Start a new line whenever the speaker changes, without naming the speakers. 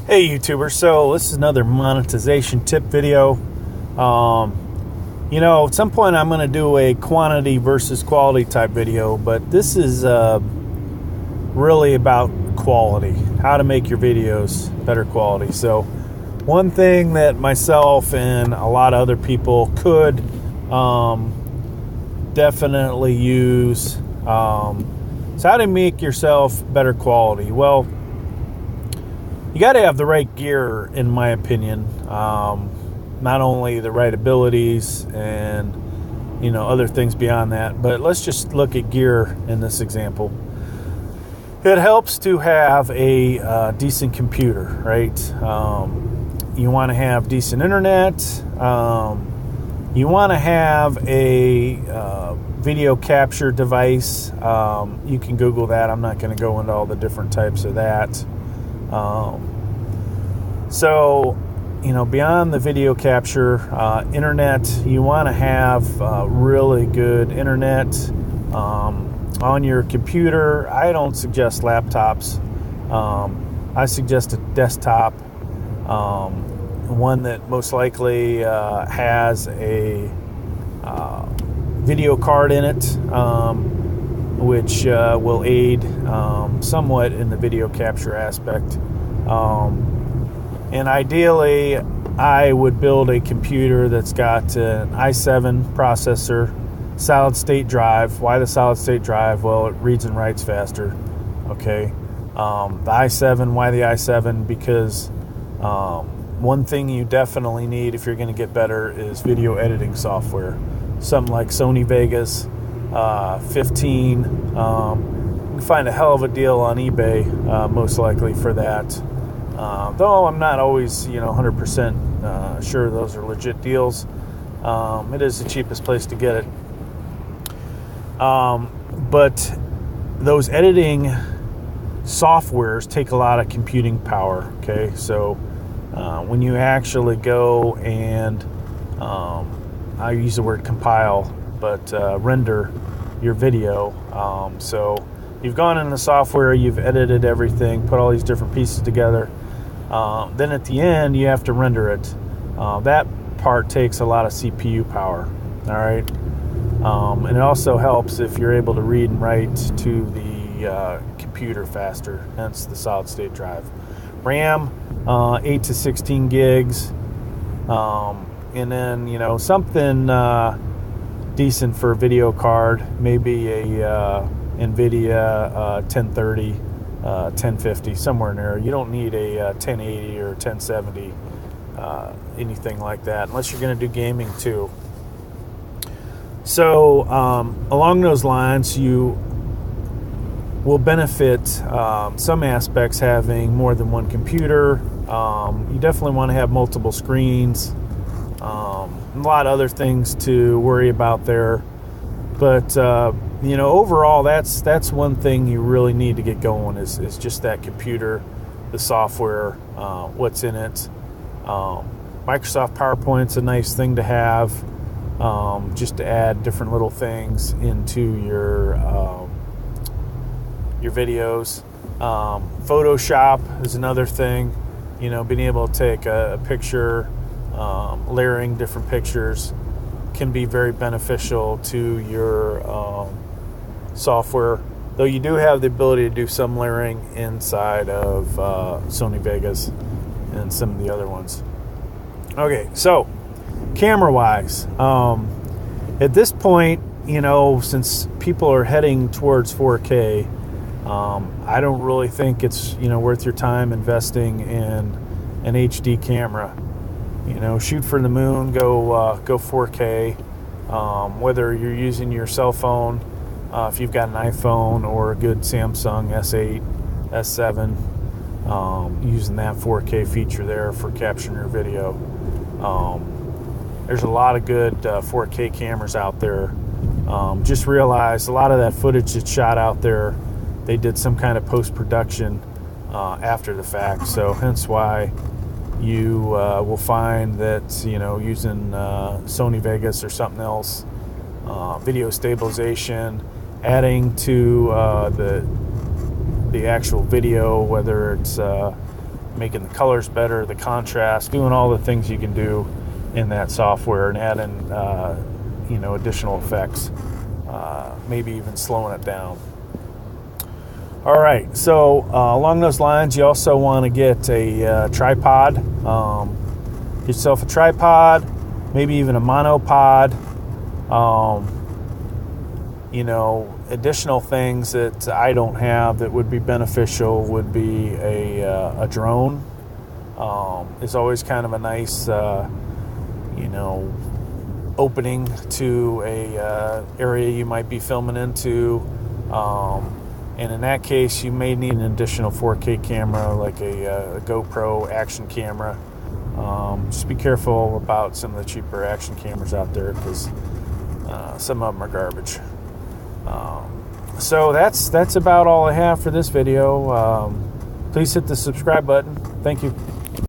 Hey YouTubers, so this is another monetization tip video. At some point I'm going to do a quantity versus quality type video, but this is really about quality, how to make your videos better quality. So one thing that myself and a lot of other people could definitely use is how to make yourself better quality. Well, you got to have the right gear, in my opinion. Not only the right abilities and other things beyond that, but let's just look at gear in this example. It helps to have a decent computer, right? You want to have decent internet. You want to have a video capture device. You can Google that. I'm not going to go into all the different types of that. Beyond the video capture, internet, you want to have really good internet on your computer. I don't suggest laptops. I suggest a desktop, one that most likely has a video card in it, which will aid somewhat in the video capture aspect. And ideally, I would build a computer that's got an i7 processor, solid state drive. Why the solid state drive? Well, it reads and writes faster. Okay. The i7, why the i7? Because one thing you definitely need if you're going to get better is video editing software. Something like Sony Vegas 15. You can find a hell of a deal on eBay, most likely, for that. Though I'm not always, 100% sure those are legit deals. It is the cheapest place to get it. But those editing softwares take a lot of computing power. Okay, so when you actually go and I use the word compile, but render your video. So you've gone in the software, you've edited everything, put all these different pieces together. Then at the end, you have to render it. That part takes a lot of CPU power. All right, and it also helps if you're able to read and write to the computer faster. Hence the solid state drive. RAM, 8 to 16 gigs, and then something decent for a video card. Maybe a NVIDIA 1030. 1050, somewhere in there. You don't need a 1080 or 1070, anything like that, unless you're going to do gaming too. So along those lines, you will benefit some aspects having more than one computer. You definitely want to have multiple screens. A lot of other things to worry about there, but overall, that's one thing you really need to get going is just that computer, the software, what's in it. Microsoft PowerPoint's a nice thing to have, just to add different little things into your videos. Photoshop is another thing. Being able to take a picture, layering different pictures can be very beneficial to your software, though you do have the ability to do some layering inside of Sony Vegas and some of the other ones. Okay, so camera-wise, at this point, since people are heading towards 4K, I don't really think it's worth your time investing in an HD camera. Shoot for the moon, go 4K. Whether you're using your cell phone, if you've got an iPhone or a good Samsung S8, S7, using that 4K feature there for capturing your video. There's a lot of good 4K cameras out there. Just realize a lot of that footage that's shot out there, they did some kind of post-production after the fact. So hence why you will find that using Sony Vegas or something else, video stabilization, adding to the actual video, whether it's making the colors better, the contrast, doing all the things you can do in that software, and adding additional effects, maybe even slowing it down. All right, so along those lines, you also want to get a tripod. Get yourself a tripod, maybe even a monopod. Additional things that I don't have that would be beneficial would be a drone. It's always kind of a nice, opening to a area you might be filming into. And in that case, you may need an additional 4K camera, like a GoPro action camera. Just be careful about some of the cheaper action cameras out there, because some of them are garbage. So that's about all I have for this video. Please hit the subscribe button. Thank you.